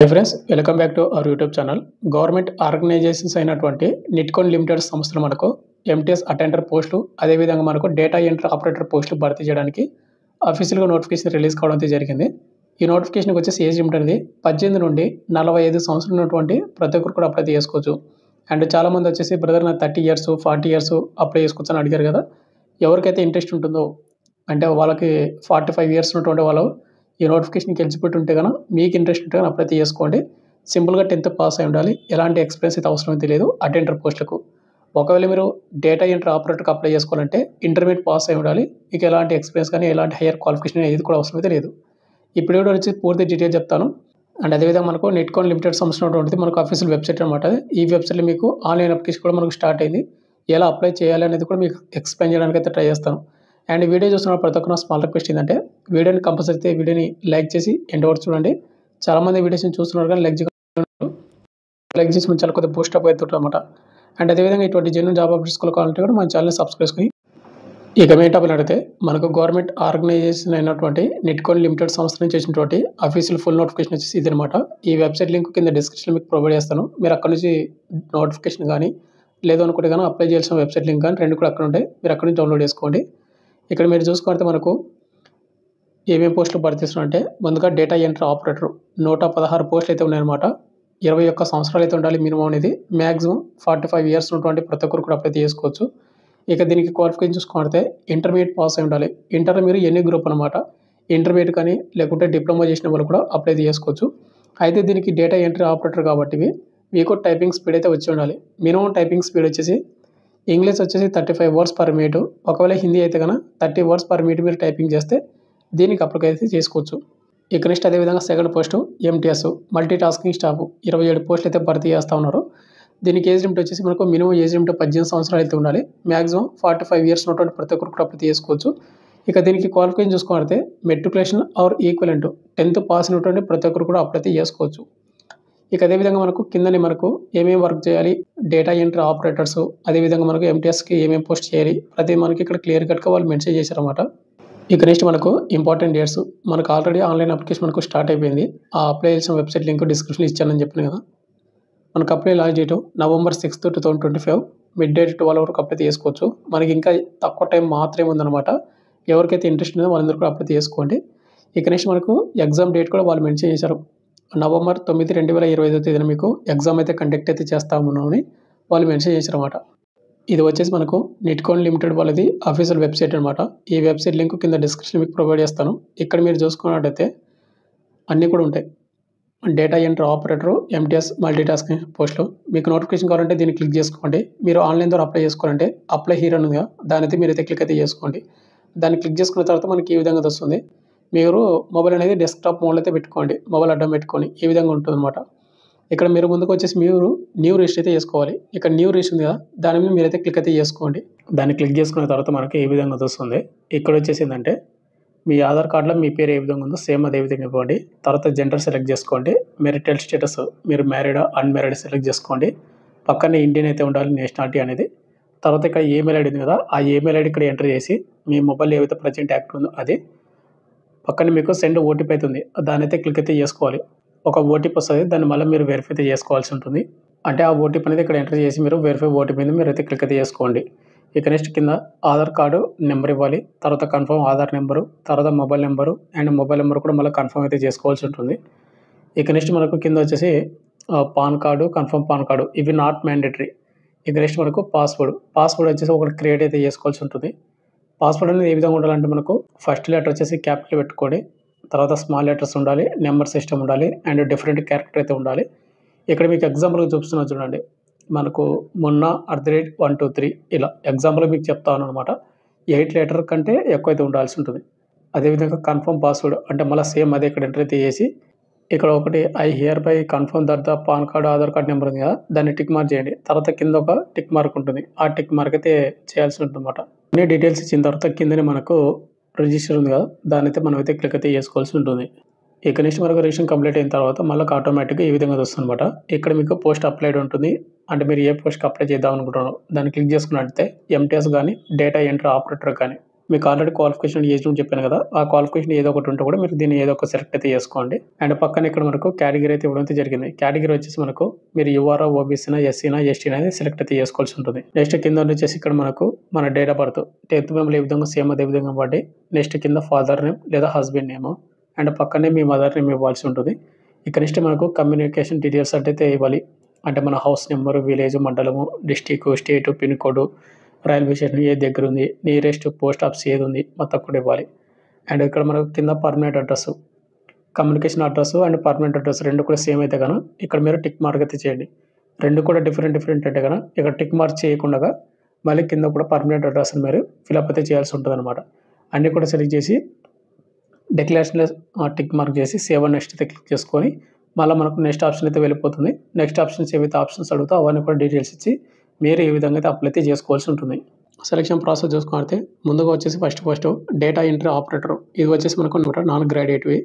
High friends, welcome back to our YouTube channel. Government organisations అయినటువంటి NITCON limited సంస్థలు మనకు MTS attender పోస్టులు, అదేవిధంగా మనకు డేటా ఎంట్రీ ఆపరేటర్ పోస్టులు భర్తీ చేయడానికి అఫీషియల్గా నోటిఫికేషన్ రిలీజ్ కావడం అయితే జరిగింది. ఈ నోటిఫికేషన్కి వచ్చేసి ఏజ్ లిమిట్ అనేది 18 నుండి 45 సంవత్సరాలు ఉన్నటువంటి ప్రతి ఒక్కరు కూడా అప్లై చేసుకోవచ్చు. అండ్ చాలామంది వచ్చేసి బ్రదర్ నా 30 ఇయర్స్ 40 ఇయర్స్ అప్లై చేసుకోవచ్చు అని అడిగారు కదా. ఎవరికైతే ఇంట్రెస్ట్ ఉంటుందో అంటే వాళ్ళకి 45 ఇయర్స్ ఉన్నటువంటి వాళ్ళు ఈ నోటిఫికేషన్కి ఎలిజిబిలిటీ ఉంటే కనుక మీకు ఇంట్రెస్ట్ ఉంటే కనుక అప్లై చేసుకోండి. సింపుల్గా 10th పాస్ అయి ఉండాలి. ఎలాంటి ఎక్స్పీరియన్స్ అయితే అవసరం అయితే లేదు అటెండర్ పోస్టులకు. ఒకవేళ మీరు డేటా ఎంట్రీ ఆపరేటర్కి అప్లై చేసుకోవాలంటే ఇంటర్మీడియట్ పాస్ అయి ఉండాలి. మీకు ఎలాంటి ఎక్స్పీరియన్స్ కానీ ఎలాంటి హైయర్ క్వాలిఫికేషన్ ఏది కూడా అవసరం అయితే లేదు. ఇప్పుడు వీడియో వచ్చి పూర్తి డీటెయిల్ చెప్తాను. అండ్ అదేవిధంగా మనకు నిట్కోన్ లిమిటెడ్ సంస్థ ఉన్నటువంటిది మనకు అఫీషియల్ వెబ్సైట్ అనమాట. ఈ వెబ్సైట్లో మీకు ఆన్లైన్ అప్లికేషన్ కూడా మనకు స్టార్ట్ అయింది. ఎలా అప్లై చేయాలి అనేది కూడా మీకు ఎక్స్ప్లెయిన్ చేయడానికి అయితే ట్రై చేస్తాను. అండ్ వీడియో చూస్తున్న ప్రతి ఒక్కరు స్మాల్ రిక్వెస్ట్ ఏంటంటే వీడియోని కంపల్సరీ అయితే వీడియోని లైక్ చేసి ఎండ్ వరకు చూడండి. చాలామంది వీడియోస్ని చూస్తున్నారు కానీ లైక్ చేసి మన చాలా కొద్దిగా బూస్ట్ అప్ అవుతుంటారు అనమాట. అండ్ అదేవిధంగా ఇటువంటి జెన్యూన్ జాబ్ అప్డేట్స్ కావాలంటే కూడా మన ఛానల్ని సబ్స్క్రైబ్ చేసుకుని ఇక మెయిన్ టాపిక్ అడిగితే మనకు గవర్నమెంట్ ఆర్గనైజేషన్ అయినటువంటి నిట్కోన్ లిమిటెడ్ సంస్థ నుంచి చేసినటువంటి అఫీషియల్ ఫుల్ నోటిఫికేషన్ వచ్చేసి ఇది అనమాట. ఈ వెబ్సైట్ లింక్ కింద డిస్క్రిప్షన్ మీకు ప్రొవైడ్ చేస్తాను. మీరు అక్కడ నుంచి నోటిఫికేషన్ కానీ లేదు అనుకుంటే కానీ అప్లై చేయాల్సిన వెబ్సైట్ లింక్ కానీ రెండు కూడా అక్కడ ఉంటాయి. మీరు అక్కడ నుంచి డౌన్లోడ్ చేసుకోండి. ఇక్కడ మీరు చూసుకుంటే మనకు ఏమేమి పోస్టులు భర్తీ చేస్తున్నారంటే ముందుగా డేటా ఎంట్రీ ఆపరేటర్ 116 పోస్టులు అయితే ఉన్నాయన్నమాట. 21 సంవత్సరాలు అయితే ఉండాలి మినిమం అనేది. మ్యాక్సిమం 45 ఇయర్స్ ఉన్నటువంటి ప్రతి ఒక్కరు కూడా అప్లై చేసుకోవచ్చు. ఇక దీనికి క్వాలిఫికేషన్ చూసుకుంటే ఇంటర్మీడియట్ పాస్ అయి ఉండాలి. ఇంటర్లో మీరు ఎన్ని గ్రూప్ అనమాట. ఇంటర్మీడియట్ కానీ లేకుంటే డిప్లొమా చేసిన వాళ్ళు కూడా అప్లై చేసుకోవచ్చు. అయితే దీనికి డేటా ఎంట్రీ ఆపరేటర్ కాబట్టి మీకు టైపింగ్ స్పీడ్ అయితే వచ్చి ఉండాలి. మినిమం టైపింగ్ స్పీడ్ వచ్చేసి ఇంగ్లీష్ వచ్చేసి 35 వర్డ్స్ పర్ మినిట్. ఒకవేళ హిందీ అయితే కనుక 30 వర్డ్స్ పర్ మినిట్ మీరు టైపింగ్ చేస్తే దీనికి అప్లై అయితే చేసుకోవచ్చు. ఇక నెక్స్ట్ అదేవిధంగా second post MTS multi tasking staff 27 పోస్టులు అయితే భర్తీ చేస్తూ ఉన్నారు. దీనికి ఏజ్ లిమిట్ వచ్చేసి మనకు మినిమం ఏజ్ లిమిట్ 18 సంవత్సరాలు అయితే ఉండాలి. మ్యాక్సిమం 45 ఇయర్స్ ఉన్నటువంటి ప్రతి ఒక్కరు కూడా అప్లై చేసుకోవచ్చు. ఇక దీనికి క్వాలిఫికేషన్ చూసుకుంటే matriculation or equivalent 10th pass అయినటువంటి ప్రతి ఒక్కరు కూడా అప్లై చేసుకోవచ్చు. ఇక అదేవిధంగా మనకు కిందని మనకు ఏమేమి వర్క్ చేయాలి, డేటా ఎంట్రీ ఆపరేటర్స్, అదేవిధంగా మనకు ఎంటీఎస్కి ఏమేమి పోస్ట్ చేయాలి ప్రతి మనకి ఇక్కడ క్లియర్ కట్గా వాళ్ళు మెన్షన్ చేశారన్నమాట. ఇక నెక్స్ట్ మనకు ఇంపార్టెంట్ డేట్స్ మనకు ఆల్రెడీ ఆన్లైన్ అప్లికేషన్ మనకు స్టార్ట్ అయిపోయింది. ఆ అప్లై చేసిన వెబ్సైట్ లింక్ డిస్క్రిప్షన్లో ఇచ్చానని చెప్పిన కదా. మనకు apply last date November 6th, 2025 mid date 12 వరకు అప్లై చేసుకోవచ్చు. మనకి ఇంకా తక్కువ టైం మాత్రమే ఉందన్నమాట. ఎవరికైతే ఇంట్రెస్ట్ ఉందో వాళ్ళందరూ కూడా అప్లై చేసుకోండి. ఇక నెక్స్ట్ మనకు ఎగ్జామ్ డేట్ కూడా వాళ్ళు మెన్షన్ చేశారు. November 9, 2025 తేదీన మీకు ఎగ్జామ్ అయితే కండక్ట్ అయితే చేస్తామని వాళ్ళు మెన్షన్ చేశారన్నమాట. ఇది వచ్చేసి మనకు నిట్కోన్ లిమిటెడ్ వాళ్ళది అఫీషియల్ వెబ్సైట్ అనమాట. ఈ వెబ్సైట్ లింక్ కింద డిస్క్రిప్షన్ మీకు ప్రొవైడ్ చేస్తాను. ఇక్కడ మీరు చూసుకున్నట్టయితే అన్నీ కూడా ఉంటాయి. Data entry operator, MTS multi tasking పోస్టులు. మీకు నోటిఫికేషన్ కావాలంటే దీన్ని క్లిక్ చేసుకోండి. మీరు ఆన్లైన్ ద్వారా అప్లై చేసుకోవాలంటే అప్లై హీర్ ఉందిగా దానైతే మీరైతే క్లిక్ అయితే చేసుకోండి. దాన్ని క్లిక్ చేసుకున్న తర్వాత మనకి ఈ విధంగా వస్తుంది. మీరు మొబైల్ అనేది డెస్క్టాప్ మోడ్లో అయితే పెట్టుకోండి. మొబైల్ అడ్డం పెట్టుకొని ఈ విధంగా ఉంటుందన్నమాట. ఇక్కడ మీరు ముందుకు వచ్చేసి మీరు న్యూ రిజిస్టర్ అయితే చేసుకోవాలి. ఇక్కడ న్యూ రిజిస్టర్ ఉంది కదా దాని మీద మీరైతే క్లిక్ అయితే చేసుకోండి. దాన్ని క్లిక్ చేసుకున్న తర్వాత మనకి ఏ విధంగా వస్తుంది. ఇక్కడ వచ్చేసి ఏంటంటే మీ ఆధార్ కార్డులో మీ పేరు ఏ విధంగా ఉందో సేమ్ అదే విధంగా ఇవ్వండి. తర్వాత జెండర్ సెలెక్ట్ చేసుకోండి. మెరిటల్ స్టేటస్ మీరు మ్యారీడా అన్మ్యారీడ్ సెలెక్ట్ చేసుకోండి. పక్కనే ఇండియన్ అయితే ఉండాలి నేషనాలిటీ అనేది. తర్వాత ఇక్కడ ఈమెయిల్ ఐడి ఉంది కదా ఆ ఈమెయిల్ ఐడి ఇక్కడ ఎంటర్ చేసి మీ మొబైల్ ఏవైతే ప్రజెంట్ యాక్టివ్ ఉందో అది పక్కన మీకు సెండ్ ఓటీపీ అవుతుంది. దాని అయితే క్లిక్ అయితే చేసుకోవాలి. ఒక ఓటీపీ వస్తుంది. దాన్ని మళ్ళీ మీరు వెరిఫై అయితే చేసుకోవాల్సి ఉంటుంది. అంటే ఆ ఓటీపీ అనేది ఇక్కడ ఎంటర్ చేసి మీరు వెరిఫై ఓటీపీ మీద మీరు అయితే క్లిక్ అయితే చేసుకోండి. ఇక నెక్స్ట్ కింద ఆధార్ కార్డు నెంబర్ ఇవ్వాలి. తర్వాత కన్ఫర్మ్ ఆధార్ నెంబరు, తర్వాత mobile number and mobile number కూడా మళ్ళీ కన్ఫర్మ్ అయితే చేసుకోవాల్సి ఉంటుంది. ఇక నెక్స్ట్ మనకు కింద వచ్చేసి pan card, confirm pan card ఇవి నాట్ మ్యాండేటరీ. ఇక నెక్స్ట్ మనకు పాస్వర్డ్ వచ్చేసి ఒకటి క్రియేట్ అయితే చేసుకోవాల్సి ఉంటుంది. పాస్వర్డ్ అనేది ఏ విధంగా ఉండాలంటే మనకు ఫస్ట్ లెటర్ వచ్చేసి క్యాపిటల్ పెట్టుకోండి. తర్వాత స్మాల్ లెటర్స్ ఉండాలి, నెంబర్ సిస్టమ్ ఉండాలి అండ్ డిఫరెంట్ క్యారెక్టర్ అయితే ఉండాలి. ఇక్కడ మీకు ఎగ్జాంపుల్గా చూపిస్తున్నా చూడండి. మనకు మొన్న @123 ఇలా ఎగ్జాంపుల్ మీకు చెప్తాను అనమాట. 8 లెటర్ కంటే ఎక్కువ అయితే ఉండాల్సి ఉంటుంది. అదేవిధంగా కన్ఫర్మ్ పాస్వర్డ్ అంటే మళ్ళీ సేమ్ అదే ఇక్కడ ఎంటర్ అయితే చేసి ఇక్కడ ఒకటి I here by confirm that the pan card Aadhaar card number ఉంది కదా దాన్ని టిక్ మార్క్ చేయండి. తర్వాత కింద ఒక టిక్ మార్క్ ఉంటుంది. ఆ టిక్ మార్క్ అయితే చేయాల్సి ఉంటుంది అనమాట. అన్ని డీటెయిల్స్ ఇచ్చిన తర్వాత కిందనే మనకు రిజిస్టర్ ఉంది కదా దాని అయితే మనం అయితే క్లిక్ అయితే చేసుకోవాల్సి ఉంటుంది. ఇక నెక్స్ట్ మనకు రిజిస్ట్రేషన్ కంప్లీట్ అయిన తర్వాత మళ్ళీ ఆటోమేటిక్గా ఈ విధంగా వస్తుంది అనమాట. ఇక్కడ మీకు పోస్ట్ అప్లైడ్ ఉంటుంది. అంటే మీరు ఏ పోస్ట్కి అప్లై చేద్దాం అనుకుంటున్నారో దాన్ని క్లిక్ చేసుకున్నట్లయితే ఎంటీఎస్ కానీ డేటా ఎంట్రీ ఆపరేటర్ కానీ మీకు ఆల్రెడీ క్వాలిఫికేషన్ ఏజ్ లిమిట్ చెప్పాను కదా! ఆ క్వాలిఫికేషన్ ఏదో ఒకటి ఉంటే కూడా మీరు దీన్ని ఏదో ఒక సెలెక్ట్ అయితే చేసుకోండి. అండ్ పక్కన ఇక్కడ మనకు కేటగిరీ అయితే ఇవ్వడం అయితే జరిగింది. కేటగిరీ వచ్చేసి మనకు మీరు యూఆర్ఆ, ఓబీసీనా, ఎస్సీనా, ఎస్టీనా అనేది సెలెక్ట్ అయితే చేసుకోవాల్సి ఉంటుంది. నెక్స్ట్ కింద వచ్చేసి ఇక్కడ మనకు మన date of birth 10th member ఏ విధంగా సేమ్ అదే విధంగా ఇవ్వండి. నెక్స్ట్ కింద ఫాదర్ నేమ్ లేదా హస్బెండ్ నేమ్ అండ్ పక్కనే మీ మదర్ నేమ్ ఇవ్వాల్సి ఉంటుంది. ఇక నెక్స్ట్ మనకు కమ్యూనికేషన్ డీటెయిల్స్ అయితే ఇవ్వాలి. అంటే మన హౌస్ నెంబరు, విలేజ్, మండలము, district, state, pin code, railway station ఏది దగ్గర ఉంది, నియరెస్ట్ పోస్ట్ ఆఫీస్ ఏది ఉంది మొత్తం కూడా ఇవ్వాలి. అండ్ ఇక్కడ మనకు కింద permanent address, communication address and permanent address రెండు కూడా సేమ్ అయితే కనుక ఇక్కడ మీరు టిక్ మార్క్ అయితే చేయండి. రెండు కూడా డిఫరెంట్ అంటే కనుక ఇక్కడ టిక్ మార్క్ చేయకుండా మళ్ళీ కింద కూడా పర్మనెంట్ అడ్రస్ని మీరు ఫిలప్ అయితే చేయాల్సి ఉంటుందన్నమాట. అన్నీ కూడా సెలెక్ట్ చేసి డిక్లరేషన్లో టిక్ మార్క్ చేసి సేవ్ అండ్ నెక్స్ట్ అయితే క్లిక్ చేసుకొని మళ్ళీ మనకు నెక్స్ట్ ఆప్షన్ అయితే వెళ్ళిపోతుంది. నెక్స్ట్ ఆప్షన్స్ ఏవైతే ఆప్షన్స్ అడుగుతా అవన్నీ కూడా డీటెయిల్స్ ఇచ్చి మీరు ఈ విధంగా అయితే అప్లై అయితే చేసుకోవాల్సి ఉంటుంది. సెలక్షన్ ప్రాసెస్ చూసుకుంటే ముందుగా వచ్చేసి ఫస్ట్ డేటా ఎంట్రీ ఆపరేటర్ ఇది వచ్చేసి మనకు నాన్ గ్రాడ్యుయేట్వి.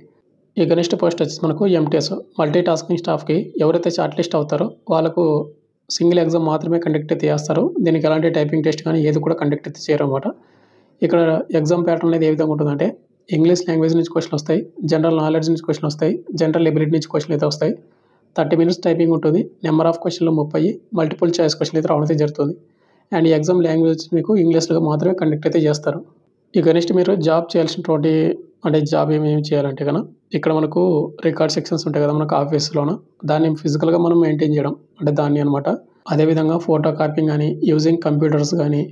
ఇక నెక్స్ట్ పోస్ట్ వచ్చేసి మనకు ఎంటీఎస్ మల్టీ టాస్కింగ్ స్టాఫ్కి ఎవరైతే షార్ట్ లిస్ట్ అవుతారో వాళ్ళకు సింగిల్ ఎగ్జామ్ మాత్రమే కండక్ట్ అయితే చేస్తారు. దీనికి ఎలాంటి టైపింగ్ టెస్ట్ కానీ ఏది కూడా కండక్ట్ అయితే చేయరు అనమాట. ఇక్కడ ఎగ్జామ్ ప్యాటర్న్ అనేది ఏ విధంగా ఉంటుందంటే ఇంగ్లీష్ లాంగ్వేజ్ నుంచి క్వశ్చన్ వస్తాయి, జనరల్ నాలెడ్జ్ నుంచి క్వశ్చన్ వస్తాయి, జనరల్ ఎబిలిటీ నుంచి క్వశ్చన్ అయితే వస్తాయి. 30 minutes టైపింగ్ ఉంటుంది. నెంబర్ ఆఫ్ క్వశ్చన్లు 30, మల్టిపుల్ చాయిస్ క్వశ్చన్ అయితే రావడం అయితే జరుగుతుంది. అండ్ ఈ ఎగ్జామ్ లాంగ్వేజ్ మీకు ఇంగ్లీష్లో మాత్రమే కండక్ట్ అయితే చేస్తారు. ఇక నెక్స్ట్ మీరు జాబ్ చేయాల్సినటువంటి అంటే జాబ్ ఏమేమి చేయాలంటే కనుక ఇక్కడ మనకు రికార్డ్ సెక్షన్స్ ఉంటాయి కదా మనకు ఆఫీస్లోన దాన్ని ఫిజికల్గా మనం మెయింటైన్ చేయడం అంటే దాన్ని అనమాట. అదేవిధంగా ఫోటో కాపింగ్ కానీ యూజింగ్ కంప్యూటర్స్ కానీ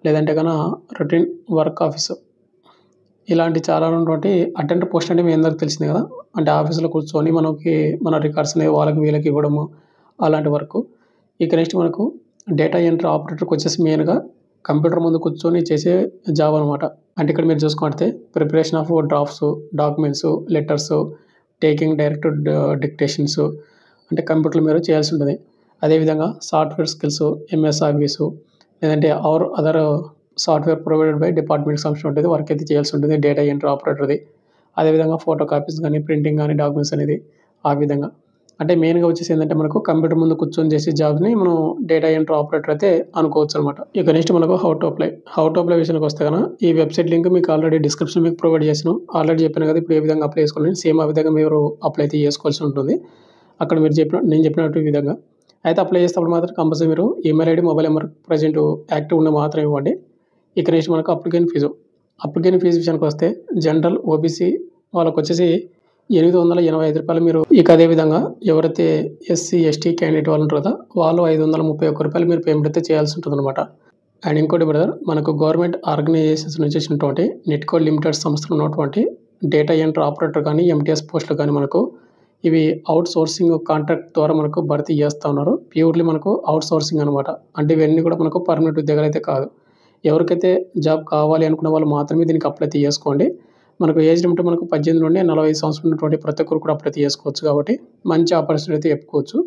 లేదంటే కనుక రొటీన్ వర్క్ ఆఫీసు ఇలాంటి చాలా ఉన్నటువంటి అటెండర్ పోస్ట్ అంటే మీ అందరికి తెలిసింది కదా. అంటే ఆఫీస్లో కూర్చొని మనకి మన రికార్డ్స్ అనేవి వాళ్ళకి వీళ్ళకి ఇవ్వడము అలాంటి వర్క్. ఇక నెక్స్ట్ మనకు డేటా ఎంట్రీ ఆపరేటర్కి వచ్చేసి మెయిన్గా కంప్యూటర్ ముందు కూర్చొని చేసే జాబ్ అనమాట. అంటే ఇక్కడ మీరు చూసుకుంటే preparation of drafts, documents, letters, taking direct dictations అంటే కంప్యూటర్లో మీరు చేయాల్సి ఉంటుంది. అదేవిధంగా సాఫ్ట్వేర్ స్కిల్స్, ఎంఎస్ ఆఫీసు లేదంటే or other software provided by డిపార్ట్మెంట్కి సంబంధించి ఉంటుంది వర్క్ అయితే చేయాల్సి ఉంటుంది డేటా ఎంట్రీ ఆపరేటర్ది. అదేవిధంగా ఫోటో కాపీస్ కానీ ప్రింటింగ్ కానీ డాక్యుమెంట్స్ అనేది ఆ విధంగా. అంటే మెయిన్గా వచ్చేసి ఏంటంటే మనకు కంప్యూటర్ ముందు కూర్చొని చేసే జాబ్ని మనం డేటా ఎంట్రీ ఆపరేటర్ అయితే అనుకోవచ్చు అనమాట. ఇక నెక్స్ట్ మనకు హౌ టు అప్లై విషయానికి వస్తే కనుక ఈ వెబ్సైట్ లింక్ మీకు ఆల్రెడీ డిస్క్రిప్షన్ మీకు ప్రొవైడ్ చేసాను. ఆల్రెడీ చెప్పాను కదా ఇప్పుడు ఏ విధంగా అప్లై చేసుకోండి సేమ్ ఆ విధంగా మీరు అప్లై అయితే చేసుకోవాల్సి ఉంటుంది. అక్కడ మీరు నేను చెప్పినట్టు విధంగా అయితే అప్లై చేసేటప్పుడు మాత్రం కంపల్సరీ మీరు email ID, mobile number present active ఉన్న మాత్రం ఇవ్వండి. ఇక నెక్స్ట్ మనకు అప్లికేషన్ ఫీజు విషయానికి వస్తే జనరల్, ఓబీసీ వాళ్ళకి వచ్చేసి రూ. 885 మీరు. ఇక అదేవిధంగా ఎవరైతే ఎస్సీ, ఎస్టీ క్యాండిడేట్ వాళ్ళు ఉంటారో వాళ్ళు రూ. 531 మీరు పేమెంట్ అయితే చేయాల్సి ఉంటుంది అనమాట. అండ్ ఇంకోటి బ్రదర్ మనకు గవర్నమెంట్ ఆర్గనైజేషన్స్ నుంచి వచ్చినటువంటి నెట్కో లిమిటెడ్ సంస్థలు ఉన్నటువంటి డేటా ఎంట్రీ ఆపరేటర్ కానీ ఎంటీఎస్ పోస్టులు కానీ మనకు ఇవి అవుట్ సోర్సింగ్ కాంట్రాక్ట్ ద్వారా మనకు భర్తీ చేస్తూ ఉన్నారు. ప్యూర్లీ మనకు అవుట్ సోర్సింగ్ అనమాట. అంటే ఇవన్నీ కూడా మనకు పర్మనెంట్ ఉద్యోగాలు అయితే కాదు. ఎవరికైతే జాబ్ కావాలి అనుకున్న వాళ్ళు మాత్రమే దీనికి అప్లై చేసుకోండి. మనకు ఏజ్ లిమిట్ మనకు 18 నుండి 45 సంవత్సరాలు ఉన్నటువంటి ప్రతి ఒక్కరు కూడా అప్లై చేసుకోవచ్చు కాబట్టి మంచి ఆపర్చునిటీ అయితే చెప్పుకోవచ్చు.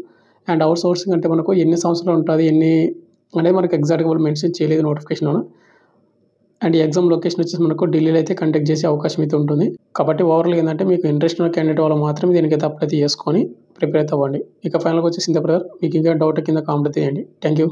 అండ్ అవుట్ సోర్సింగ్ అంటే మనకు ఎన్ని సంవత్సరాలు ఉంటుంది అనేది మనకు ఎగ్జాక్ట్గా వాళ్ళు మెన్షన్ చేయలేదు నోటిఫికేషన్లో. అండ్ ఎగ్జామ్ లొకేషన్ వచ్చేసి మనకు ఢిల్లీలో అయితే కండక్ట్ చేసే అవకాశం అయితే ఉంటుంది. కాబట్టి ఓవరాల్ ఏంటంటే మీకు ఇంట్రెస్ట్ ఉన్న క్యాండిడేట్ వాళ్ళు మాత్రమే దీనికైతే అప్లై చేసుకొని ప్రిపేర్ అయితే అవ్వండి. ఇక ఫైనల్గా వచ్చేసి ఇంత బ్రదర్ మీకు ఇంకా డౌట్ కింద కామెంట్ చేయండి. Thank you.